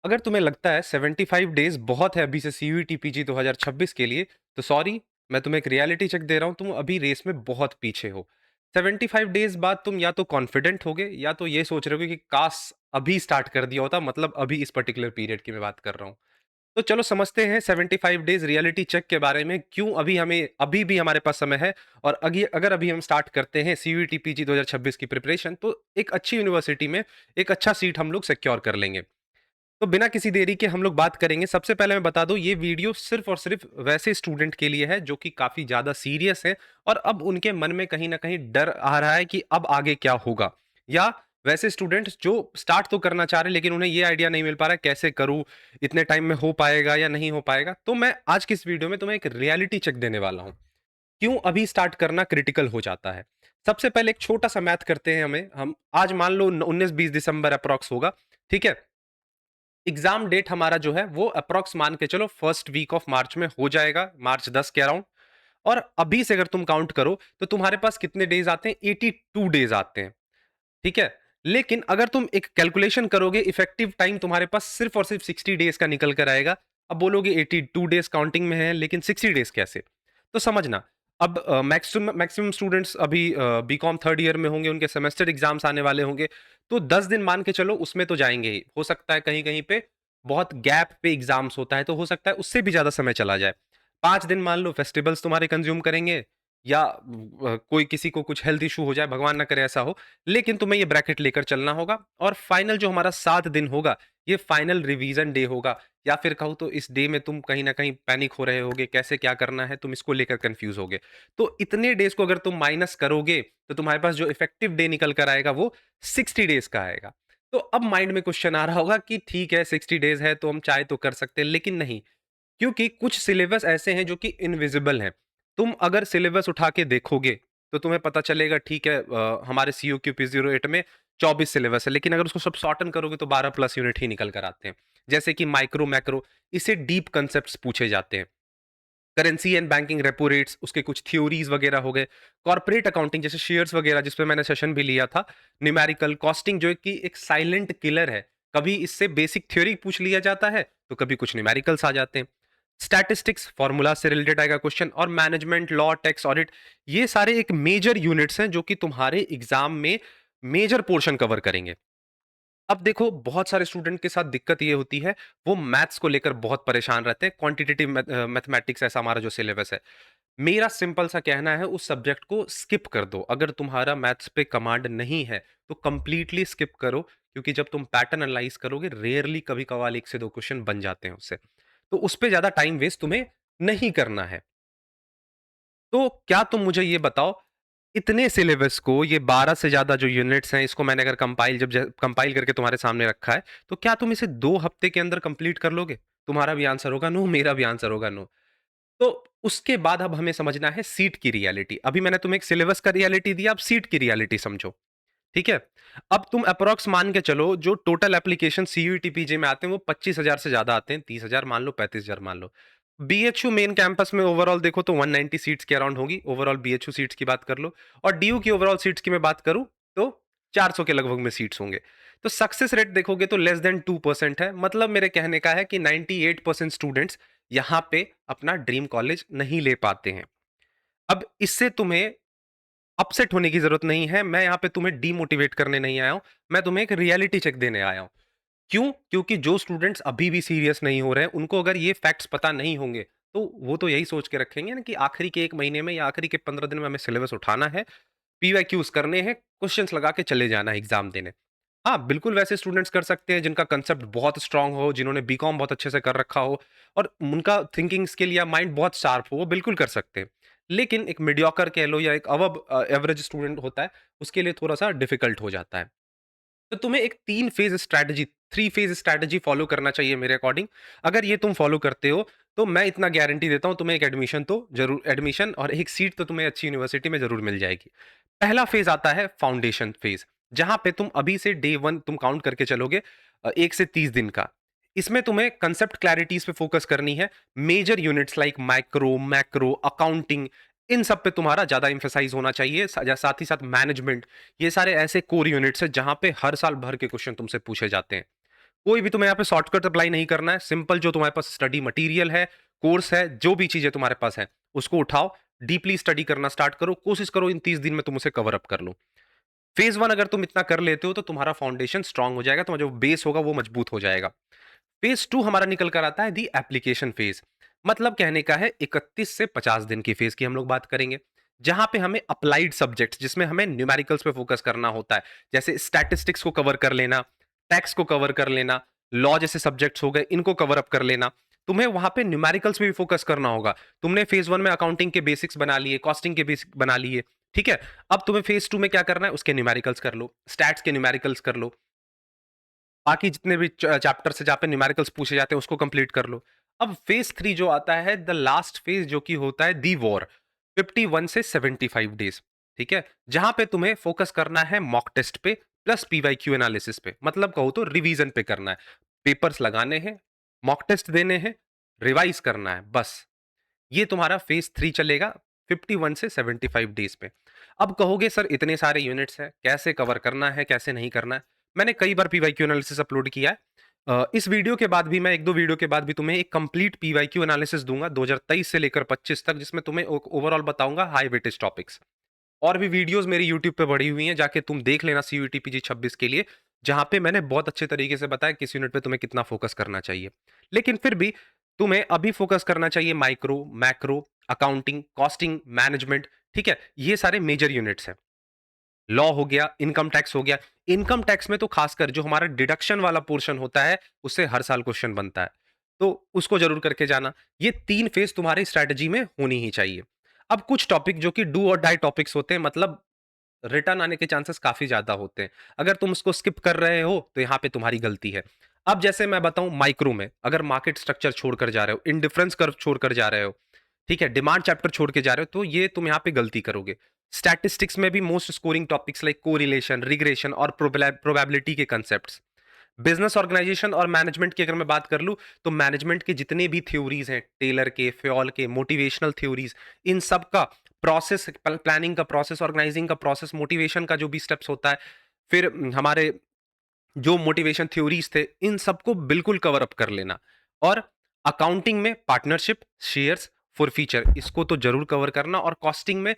अगर तुम्हें लगता है 75 डेज बहुत है अभी से सीयूईटी पीजी 2026 के लिए, तो सॉरी, मैं तुम्हें एक रियलिटी चेक दे रहा हूं, तुम अभी रेस में बहुत पीछे हो। 75 डेज बाद तुम या तो कॉन्फिडेंट होगे या तो ये सोच रहे हो कि काश अभी स्टार्ट कर दिया होता, मतलब अभी इस पर्टिकुलर पीरियड की मैं बात कर रहा हूँ। तो चलो समझते हैं 75 डेज रियलिटी चेक के बारे में, क्यों अभी भी हमारे पास समय है। और अगर अभी हम स्टार्ट करते हैं सीयूईटी पीजी 2026 की प्रिपरेशन, तो एक अच्छी यूनिवर्सिटी में एक अच्छा सीट हम लोग सिक्योर कर लेंगे। तो बिना किसी देरी के हम लोग बात करेंगे। सबसे पहले मैं बता दूं, ये वीडियो सिर्फ और सिर्फ वैसे स्टूडेंट के लिए है जो कि काफी ज्यादा सीरियस है और अब उनके मन में कहीं ना कहीं डर आ रहा है कि अब आगे क्या होगा, या वैसे स्टूडेंट्स जो स्टार्ट तो करना चाह रहे हैं लेकिन उन्हें ये आइडिया नहीं मिल पा रहा है कैसे करूं, इतने टाइम में हो पाएगा या नहीं हो पाएगा। तो मैं आज की इस वीडियो में तुम्हें एक रियलिटी चेक देने वाला हूं, क्यों अभी स्टार्ट करना क्रिटिकल हो जाता है। सबसे पहले एक छोटा सा मैथ करते हैं। हम आज मान लो 19-20 दिसंबर अप्रॉक्स होगा, ठीक है। एग्जाम डेट हमारा जो है वो अप्रॉक्स मान के चलो फर्स्ट वीक ऑफ मार्च में हो जाएगा, मार्च 10 के अराउंड। और अभी से अगर तुम काउंट करो तो तुम्हारे पास कितने डेज आते हैं, 82 डेज आते हैं, ठीक है। लेकिन अगर तुम एक कैलकुलेशन करोगे, इफेक्टिव टाइम तुम्हारे पास सिर्फ और सिर्फ 60 डेज का निकल कर आएगा। अब बोलोगे 82 डेज काउंटिंग में है लेकिन 60 डेज कैसे? तो समझना, अब मैक्सिमम मैक्सिमम स्टूडेंट्स अभी बीकॉम थर्ड ईयर में होंगे, उनके सेमेस्टर एग्जाम्स आने वाले होंगे। तो 10 दिन मान के चलो उसमें तो जाएंगे ही, हो सकता है कहीं कहीं पे बहुत गैप पे एग्जाम्स होता है तो हो सकता है उससे भी ज्यादा समय चला जाए। 5 दिन मान लो फेस्टिवल्स तुम्हारे कंज्यूम करेंगे, या कोई किसी को कुछ हेल्थ इशू हो जाए, भगवान ना करे ऐसा हो। लेकिन तुम्हें ये ब्रैकेट लेकर चलना होगा। और फाइनल जो हमारा 7 दिन होगा, ये फाइनल रिवीजन डे होगा। या फिर कहूँ तो इस डे में तुम कहीं ना कहीं पैनिक हो रहे होगे, कैसे क्या करना है, तुम इसको लेकर कंफ्यूज होगे। तो इतने डेज को अगर तुम माइनस करोगे तो तुम्हारे पास जो इफेक्टिव डे निकल कर आएगा वो 60 डेज का आएगा। तो अब माइंड में क्वेश्चन आ रहा होगा कि ठीक है 60 डेज है तो हम चाहे तो कर सकते हैं, लेकिन नहीं, क्योंकि कुछ सिलेबस ऐसे हैं जो कि इनविजिबल हैं। तुम अगर सिलेबस उठा के देखोगे तो तुम्हें पता चलेगा, ठीक है, हमारे सी क्यू पी 08 में 24 सिलेबस है, लेकिन अगर उसको सब शॉर्टन करोगे तो 12+ यूनिट ही निकल कर आते हैं। जैसे कि माइक्रो मैक्रो, इसे डीप कंसेप्ट पूछे जाते हैं। Currency and banking repo rates, उसके कुछ थ्योरीज वगैरह हो गए। कॉर्पोरेट अकाउंटिंग जैसे शेयर्स वगैरह, जिसपे मैंने सेशन भी लिया था। न्यूमेरिकल कॉस्टिंग जो कि एक साइलेंट किलर है, कभी इससे बेसिक थ्योरी पूछ लिया जाता है तो कभी कुछ न्यूमेरिकल्स आ जाते हैं। स्टैटिस्टिक्स फॉर्मूला से रिलेटेड आएगा क्वेश्चन, और मैनेजमेंट लॉ टैक्स ऑडिट, ये सारे एक मेजर यूनिट्स हैं जो कि तुम्हारे एग्जाम में मेजर पोर्शन कवर करेंगे। अब देखो, बहुत सारे स्टूडेंट के साथ दिक्कत ये होती है, वो मैथ्स को लेकर बहुत परेशान रहते हैं। क्वांटिटेटिव मैथमेटिक्स ऐसा हमारा जो सिलेबस है, मेरा सिंपल सा कहना है उस सब्जेक्ट को स्किप कर दो। अगर तुम्हारा मैथ्स पे कमांड नहीं है तो कंप्लीटली स्किप करो, क्योंकि जब तुम पैटर्न एनालाइज करोगे रेयरली कभी कभार एक से दो क्वेश्चन बन जाते हैं उससे। तो उस पे ज्यादा टाइम वेस्ट तुम्हें नहीं करना है। तो क्या तुम मुझे ये बताओ, इतने सिलेबस को, ये 12 से ज्यादा जो यूनिट्स हैं, इसको मैंने अगर कंपाइल करके तुम्हारे सामने रखा है, तो क्या तुम इसे 2 हफ्ते के अंदर कंप्लीट कर लोगे? तुम्हारा भी आंसर होगा नो, मेरा भी आंसर होगा नो। तो उसके बाद अब हमें समझना है सीट की रियलिटी। अभी मैंने तुम्हें एक सिलेबस का रियलिटी दिया, अब सीट की रियलिटी समझो, ठीक है। अब तुम अप्रोक्स मान के चलो, जो टोटल एप्लीकेशन सीयूईटी पीजे में आते हैं वो 25,000 से ज्यादा आते हैं, 30,000 मान लो, 35,000 मान लो। बीएचयू मेन कैंपस में ओवरऑल देखो तो 190 सीट्स के अराउंड होगी, ओवरऑल बीएचयू सीट्स की बात कर लो। और डीयू की ओवरऑल सीट्स की मैं बात करूं तो 400 के लगभग में सीट्स होंगे। तो सक्सेस रेट देखोगे तो लेस देन 2% है। मतलब मेरे कहने का है कि 98% स्टूडेंट्स यहाँ पे अपना ड्रीम कॉलेज नहीं ले पाते हैं। अब इससे तुम्हें अपसेट होने की जरूरत नहीं है, मैं यहाँ पे तुम्हें डीमोटिवेट करने नहीं आया हूं, मैं तुम्हें एक रियलिटी चेक देने आया हूं। क्यों? क्योंकि जो स्टूडेंट्स अभी भी सीरियस नहीं हो रहे हैं, उनको अगर ये फैक्ट्स पता नहीं होंगे तो वो तो यही सोच के रखेंगे ना कि आखिरी के 1 महीने में या आखिरी के 15 दिन में हमें सिलेबस उठाना है, पीवाईक्यूज करने हैं, क्वेश्चंस लगा के चले जाना है एग्जाम देने। हाँ, बिल्कुल वैसे स्टूडेंट्स कर सकते हैं जिनका कंसेप्ट बहुत स्ट्रांग हो, जिन्होंने बीकॉम बहुत अच्छे से कर रखा हो और उनका थिंकिंग स्किल या माइंड बहुत शार्प हो, वो बिल्कुल कर सकते हैं। लेकिन एक मीडियोकर कह लो या एक अबव एवरेज स्टूडेंट होता है, उसके लिए थोड़ा सा डिफिकल्ट हो जाता है। तो तुम्हें एक 3 फेज स्ट्रैटेजी फॉलो करना चाहिए मेरे अकॉर्डिंग। अगर ये तुम फॉलो करते हो तो मैं इतना गारंटी देता हूं, तुम्हें एक एडमिशन तो जरूर, एडमिशन और एक सीट तो तुम्हें अच्छी यूनिवर्सिटी में जरूर मिल जाएगी। पहला फेज आता है फाउंडेशन फेज, जहां पे तुम अभी से डे 1 तुम काउंट करके चलोगे, 1 से 30 दिन का। इसमें तुम्हें कंसेप्ट क्लैरिटीज पे फोकस करनी है। Major units like micro macro accounting, इन सब पे तुम्हारा ज्यादा इंफेसाइज होना चाहिए। साथ ही साथ मैनेजमेंट, ये सारे ऐसे कोर यूनिट्स हैं जहां पे हर साल भर के क्वेश्चन तुमसे पूछे जाते हैं। कोई भी तुम्हें यहाँ पे शॉर्टकट अप्लाई नहीं करना है। सिंपल जो तुम्हारे पास स्टडी मटेरियल है, कोर्स है, जो भी चीजें तुम्हारे पास है, उसको उठाओ, डीपली स्टडी करना स्टार्ट करो, कोशिश करो इन 30 दिन में तुम उसे कवर अप कर लो। फेज वन अगर तुम इतना कर लेते हो तो तुम्हारा फाउंडेशन स्ट्रांग हो जाएगा, तुम्हारा जो बेस होगा वो मजबूत हो जाएगा। फेज टू हमारा निकल कर आता है दी एप्लीकेशन फेज। मतलब कहने का है 31 से 50 दिन की फेज की हम लोग बात करेंगे, जहां पे हमें अप्लाइड सब्जेक्ट्स, जिसमें हमें न्यूमेरिकल्स पे फोकस करना होता है, जैसे स्टैटिस्टिक्स को कवर कर लेना, टैक्स को कवर कर लेना, लॉ जैसे सब्जेक्ट्स हो गए, इनको कवर अप कर लेना। तुम्हें वहां पे न्यूमेरिकल्स पे भी फोकस करना होगा। तुमने फेज वन में अकाउंटिंग के बेसिक्स बना लिए, कॉस्टिंग के बेसिक बना लिए, ठीक है। अब तुम्हें फेज टू में क्या करना है, उसके न्यूमेरिकल्स कर लो, स्टैट्स के न्यूमेरिकल्स कर लो, बाकी जितने भी चैप्टर से जहाँ पे न्यूमेरिकल्स पूछे जाते हैं उसको कंप्लीट कर लो। अब फेज थ्री जो आता है, द लास्ट फेज, जो कि होता है दी वॉर, 51 से 75 डेज, ठीक है, जहां पे तुम्हें फोकस करना है मॉक टेस्ट पे प्लस पीवाईक्यू एनालिसिस पे। मतलब कहो तो रिवीजन पे करना है, पेपर्स लगाने हैं, मॉक टेस्ट देने हैं, रिवाइज करना है, बस। ये तुम्हारा फेज थ्री चलेगा 51 से 75 डेज पे। अब कहोगे सर इतने सारे यूनिट्स हैं, कैसे कवर करना है, कैसे नहीं करना है। मैंने कई बार पीवाईक्यू एनालिसिस अपलोड किया है। इस वीडियो के बाद भी मैं एक दो वीडियो के बाद भी तुम्हें एक कंप्लीट पीवाईक्यू एनालिसिस दूंगा 2023 से लेकर 25 तक, जिसमें तुम्हें ओवरऑल बताऊंगा हाई वेटेज टॉपिक्स। और भी वीडियोस मेरी यूट्यूब पे पड़ी हुई हैं, जाके तुम देख लेना सीयूईटी पीजी 26 के लिए, जहां पे मैंने बहुत अच्छे तरीके से बताया किस यूनिट पे तुम्हें कितना फोकस करना चाहिए। लेकिन फिर भी तुम्हें अभी फोकस करना चाहिए micro, macro, accounting, costing, management, ठीक है। ये सारे मेजर यूनिट्स हैं। लॉ हो गया, इनकम टैक्स हो गया। इनकम टैक्स में तो खासकर जो हमारा डिडक्शन वाला पोर्शन होता है, उससे हर साल क्वेश्चन बनता है, तो उसको जरूर करके जाना। ये 3 फेज तुम्हारी स्ट्रेटजी में होनी ही चाहिए। अब कुछ टॉपिक जो कि डू और डाई टॉपिक्स होते हैं, मतलब रिटर्न आने के चांसेस काफी ज्यादा होते हैं। अगर तुम उसको स्किप कर रहे हो तो यहां पे तुम्हारी गलती है। अब जैसे मैं बताऊं, माइक्रो में अगर मार्केट स्ट्रक्चर छोड़कर जा रहे हो, इंडिफरेंस कर्व छोड़कर जा रहे हो, ठीक है, डिमांड चैप्टर छोड़ के जा रहे हो, तो ये तुम यहाँ पे गलती करोगे। स्टैटिस्टिक्स में भी most scoring topics like correlation, regression और प्रोबेबिलिटी के कंसेप्ट्स। बिजनेस ऑर्गेनाइजेशन और मैनेजमेंट की अगर मैं बात कर लूं, तो मैनेजमेंट के जितने भी थ्योरीज हैं, टेलर के, फ्योल के, मोटिवेशनल थ्योरीज, इन सब का प्रोसेस, प्लानिंग का प्रोसेस, ऑर्गेनाइजिंग का प्रोसेस, मोटिवेशन का जो भी स्टेप्स होता है, फिर हमारे जो मोटिवेशन थ्योरीज थे, इन सबको बिल्कुल कवर अप कर लेना। और अकाउंटिंग में पार्टनरशिप, शेयर्स, फॉरफीचर, इसको तो जरूर कवर करना। और कॉस्टिंग में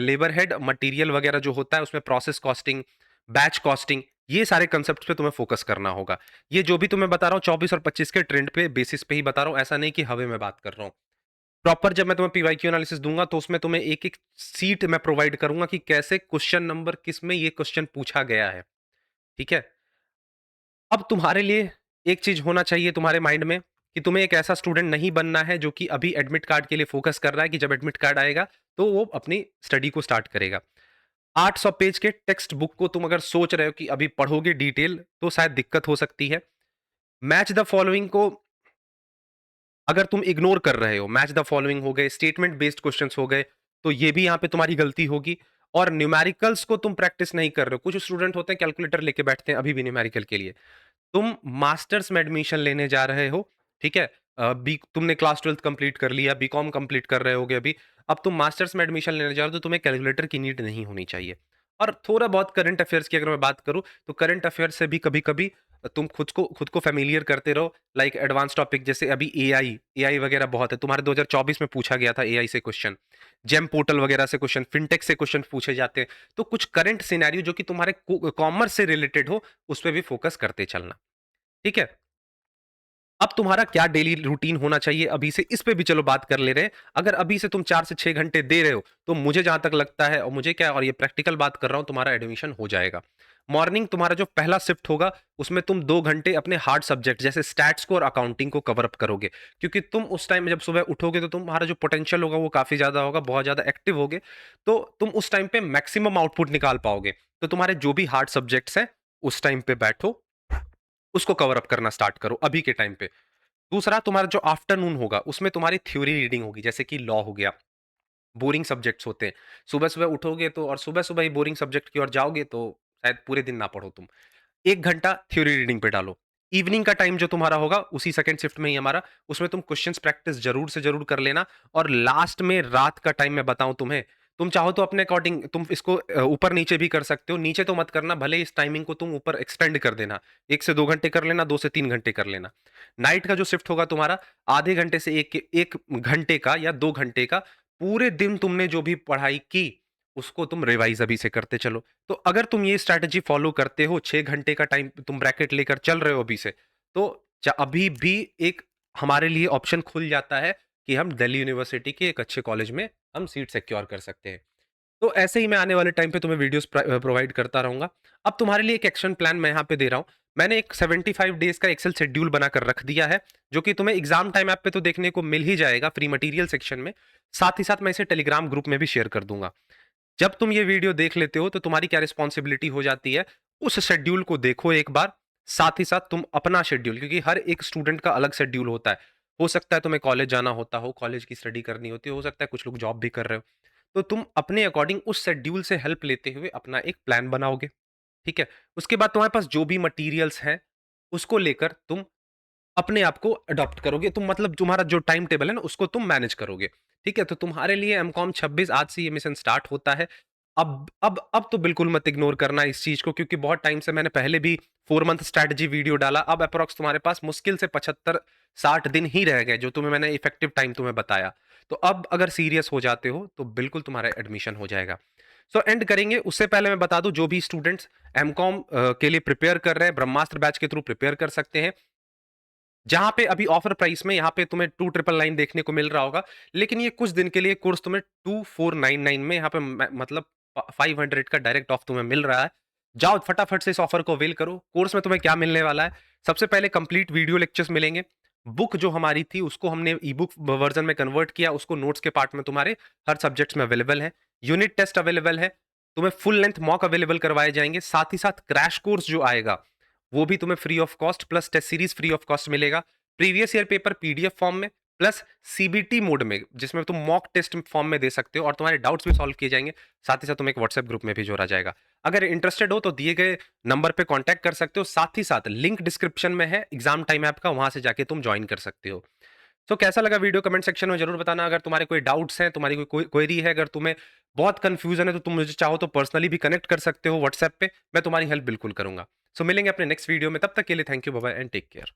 लेबर हेड, मटेरियल वगैरह जो होता है उसमें प्रोसेस कॉस्टिंग, बैच कॉस्टिंग, ये सारे कंसेप्ट पे तुम्हें फोकस करना होगा। ये जो भी तुम्हें बता रहा हूँ 24 और 25 के ट्रेंड पे बेसिस पे ही बता रहा हूँ, ऐसा नहीं कि हवे में बात कर रहा हूँ। प्रॉपर जब मैं तुम्हें पीवाईक्यू एनालिसिस दूंगा तो उसमें तुम्हें एक एक सीट मैं प्रोवाइड करूंगा कि कैसे क्वेश्चन नंबर किस में ये क्वेश्चन पूछा गया है, ठीक है। अब तुम्हारे लिए एक चीज होना चाहिए तुम्हारे माइंड में, कि तुम्हें एक ऐसा स्टूडेंट नहीं बनना है जो कि अभी एडमिट कार्ड के लिए फोकस कर रहा है कि जब एडमिट कार्ड आएगा तो वो अपनी स्टडी को स्टार्ट करेगा। 800 पेज के टेक्स्ट बुक को तुम अगर सोच रहे हो कि अभी पढ़ोगे डिटेल, तो शायद दिक्कत हो सकती है। मैच द फॉलोइंग को अगर तुम इग्नोर कर रहे हो, मैच द फॉलोइंग हो गए, स्टेटमेंट बेस्ड क्वेश्चंस हो गए, तो ये भी यहां पे तुम्हारी गलती होगी। और न्यूमेरिकल्स को तुम प्रैक्टिस नहीं कर रहे हो। कुछ स्टूडेंट होते हैं कैलकुलेटर लेके बैठते हैं अभी भी न्यूमेरिकल के लिए। तुम मास्टर्स में एडमिशन लेने जा रहे हो, ठीक है, बी तुमने क्लास 12th कंप्लीट कर लिया, बीकॉम कंप्लीट कर रहे होगे अभी, अब तुम मास्टर्स में एडमिशन लेने जा रहे हो, तो तुम्हें कैलकुलेटर की नीड नहीं होनी चाहिए। और थोड़ा बहुत करंट अफेयर्स की अगर मैं बात करूं, तो करंट अफेयर्स से भी कभी कभी तुम खुद को फेमिलियर करते रहो। लाइक एडवांस टॉपिक जैसे अभी एआई, एआई वगैरह बहुत है, तुम्हारे 2024 में पूछा गया था एआई से क्वेश्चन, जेम पोर्टल वगैरह से क्वेश्चन, फिनटेक से क्वेश्चन पूछे जाते हैं। तो कुछ करंट सिनेरियो जो कि तुम्हारे कॉमर्स से रिलेटेड हो, उस पर भी फोकस करते चलना, ठीक है। अब तुम्हारा क्या डेली रूटीन होना चाहिए अभी से, इस पे भी चलो बात कर ले रहे हैं। अगर अभी से तुम 4 से 6 घंटे दे रहे हो, तो मुझे जहां तक लगता है, और मुझे क्या, और ये प्रैक्टिकल बात कर रहा हूं, तुम्हारा एडमिशन हो जाएगा। मॉर्निंग तुम्हारा जो पहला शिफ्ट होगा, उसमें तुम 2 घंटे अपने हार्ड सब्जेक्ट जैसे स्टैट्स को और अकाउंटिंग को कवर अप करोगे। क्योंकि तुम उस टाइम में जब सुबह उठोगे तो तुम्हारा जो पोटेंशियल होगा वो काफी ज्यादा होगा, बहुत ज्यादा एक्टिव होगे, तो तुम उस टाइम पे मैक्सिमम आउटपुट निकाल पाओगे। तो तुम्हारे जो भी हार्ड सब्जेक्ट्स हैं, उस टाइम पे बैठो, उसको कवर अप करना स्टार्ट करो अभी के टाइम पे। दूसरा, तुम्हारा जो आफ्टरनून होगा उसमें तुम्हारी थ्योरी रीडिंग होगी, जैसे कि लॉ हो गया। बोरिंग सब्जेक्ट्स होते हैं, सुबह सुबह उठोगे तो, और सुबह सुबह ही बोरिंग सब्जेक्ट की ओर जाओगे तो शायद पूरे दिन ना पढ़ो तुम। 1 घंटा थ्योरी रीडिंग पे डालो। इवनिंग का टाइम जो तुम्हारा होगा उसी सेकंड शिफ्ट में ही हमारा, उसमें तुम क्वेश्चंस प्रैक्टिस जरूर से जरूर कर लेना। और लास्ट में रात का टाइम मैं बताऊं तुम्हें, तुम चाहो तो अपने अकॉर्डिंग तुम इसको ऊपर नीचे भी कर सकते हो। नीचे तो मत करना, भले इस टाइमिंग को तुम ऊपर एक्सटेंड कर देना। 1 से 2 घंटे कर लेना, 2 से 3 घंटे कर लेना। नाइट का जो शिफ्ट होगा तुम्हारा, आधे घंटे से 1 घंटे का या 2 घंटे का, पूरे दिन तुमने जो भी पढ़ाई की, उसको तुम रिवाइज़ अभी से करते चलो। तो अगर तुम ये स्ट्रैटेजी फॉलो करते हो, 6 घंटे का टाइम तुम ब्रैकेट लेकर चल रहे हो अभी से, तो अभी भी एक हमारे लिए ऑप्शन खुल जाता है कि हम दिल्ली यूनिवर्सिटी के एक अच्छे कॉलेज में हम सीट सिक्योर कर सकते हैं। तो ऐसे ही मैं आने वाले टाइम पे तुम्हें वीडियोस प्रोवाइड करता रहूंगा। अब तुम्हारे लिए एक एक्शन प्लान मैं यहाँ पे दे रहा हूँ। मैंने एक 75 डेज का एक्सेल शेड्यूल बनाकर रख दिया है, जो कि तुम्हें एग्जाम टाइम ऐप पे तो देखने को मिल ही जाएगा फ्री मटेरियल सेक्शन में। साथ ही साथ मैं इसे टेलीग्राम ग्रुप में भी शेयर कर दूंगा। जब तुम ये वीडियो देख लेते हो तो तुम्हारी क्या रिस्पॉन्सिबिलिटी हो जाती है, उस शेड्यूल को देखो एक बार। साथ ही साथ तुम अपना शेड्यूल, क्योंकि हर एक स्टूडेंट का अलग शेड्यूल होता है। हो सकता है तुम्हें कॉलेज जाना होता हो, कॉलेज की स्टडी करनी होती हो सकता है कुछ लोग जॉब भी कर रहे हो। तो तुम अपने अकॉर्डिंग उस शेड्यूल से हेल्प लेते हुए अपना एक प्लान बनाओगे, ठीक है? उसके बाद तुम्हारे पास जो भी मटेरियल्स हैं, उसको लेकर तुम अपने आप को अडॉप्ट करोगे। तुम मतलब तुम्हारा जो टाइम टेबल है ना, उसको तुम मैनेज करोगे, ठीक है? तो तुम्हारे लिए एमकॉम 26 आज से ये मिशन स्टार्ट होता है। अब तो बिल्कुल मत इग्नोर करना इस चीज़ को, क्योंकि बहुत टाइम से मैंने पहले भी 4 मंथ स्ट्रैटेजी वीडियो डाला। अब अप्रॉक्स तुम्हारे पास मुश्किल से 75-60 दिन ही रह गए, जो तुम्हें मैंने इफेक्टिव टाइम तुम्हें बताया। तो अब अगर सीरियस हो जाते हो, तो बिल्कुल तुम्हारा एडमिशन हो जाएगा। सो एंड करेंगे, उससे पहले मैं बता दूं, जो भी स्टूडेंट्स एमकॉम के लिए प्रिपेयर कर रहे हैं, ब्रह्मास्त्र बैच के थ्रू प्रिपेयर कर सकते हैं। जहां पे अभी ऑफर प्राइस में यहाँ पे तुम्हें 2999 देखने को मिल रहा होगा, लेकिन ये कुछ दिन के लिए कोर्स तुम्हें 2499 में यहाँ पे मतलब 500 का डायरेक्ट ऑफ तुम्हें मिल रहा है। जाओ फटाफट से इस ऑफर को अवेल करो। कोर्स में तुम्हें क्या मिलने वाला है? सबसे पहले कंप्लीट वीडियो लेक्चर्स मिलेंगे। बुक जो हमारी थी उसको हमने ई बुक वर्जन में कन्वर्ट किया, उसको नोट्स के पार्ट में तुम्हारे हर सब्जेक्ट्स में अवेलेबल है। यूनिट टेस्ट अवेलेबल है। तुम्हें फुल लेंथ मॉक अवेलेबल करवाए जाएंगे। साथ ही साथ क्रैश कोर्स जो आएगा, वो भी तुम्हें free of cost, plus test series free of cost मिलेगा। Previous year paper PDF form में, प्लस सीबीटी मोड में, जिसमें तुम मॉक टेस्ट फॉर्म में दे सकते हो और तुम्हारे डाउट्स भी सॉल्व किए जाएंगे। साथ ही साथ तुम्हें एक व्हाट्सएप ग्रुप में भी जोड़ा जाएगा। अगर इंटरेस्टेड हो तो दिए गए नंबर पे कांटेक्ट कर सकते हो। साथ ही साथ लिंक डिस्क्रिप्शन में है एग्जाम टाइम ऐप का, वहां से जाके तुम ज्वाइन कर सकते हो। तो कैसा लगा वीडियो कमेंट सेक्शन में जरूर बताना। अगर तुम्हारे कोई डाउट्स हैं, तुम्हारी कोई क्वेरी है, अगर तुम्हें बहुत कंफ्यूजन है, तो तुम मुझे चाहो तो पर्सनली भी कनेक्ट कर सकते हो व्हाट्सएप पे। मैं तुम्हारी हेल्प बिल्कुल करूंगा। सो मिलेंगे अपने नेक्स्ट वीडियो में, तब तक के लिए thank you, bye bye and take care.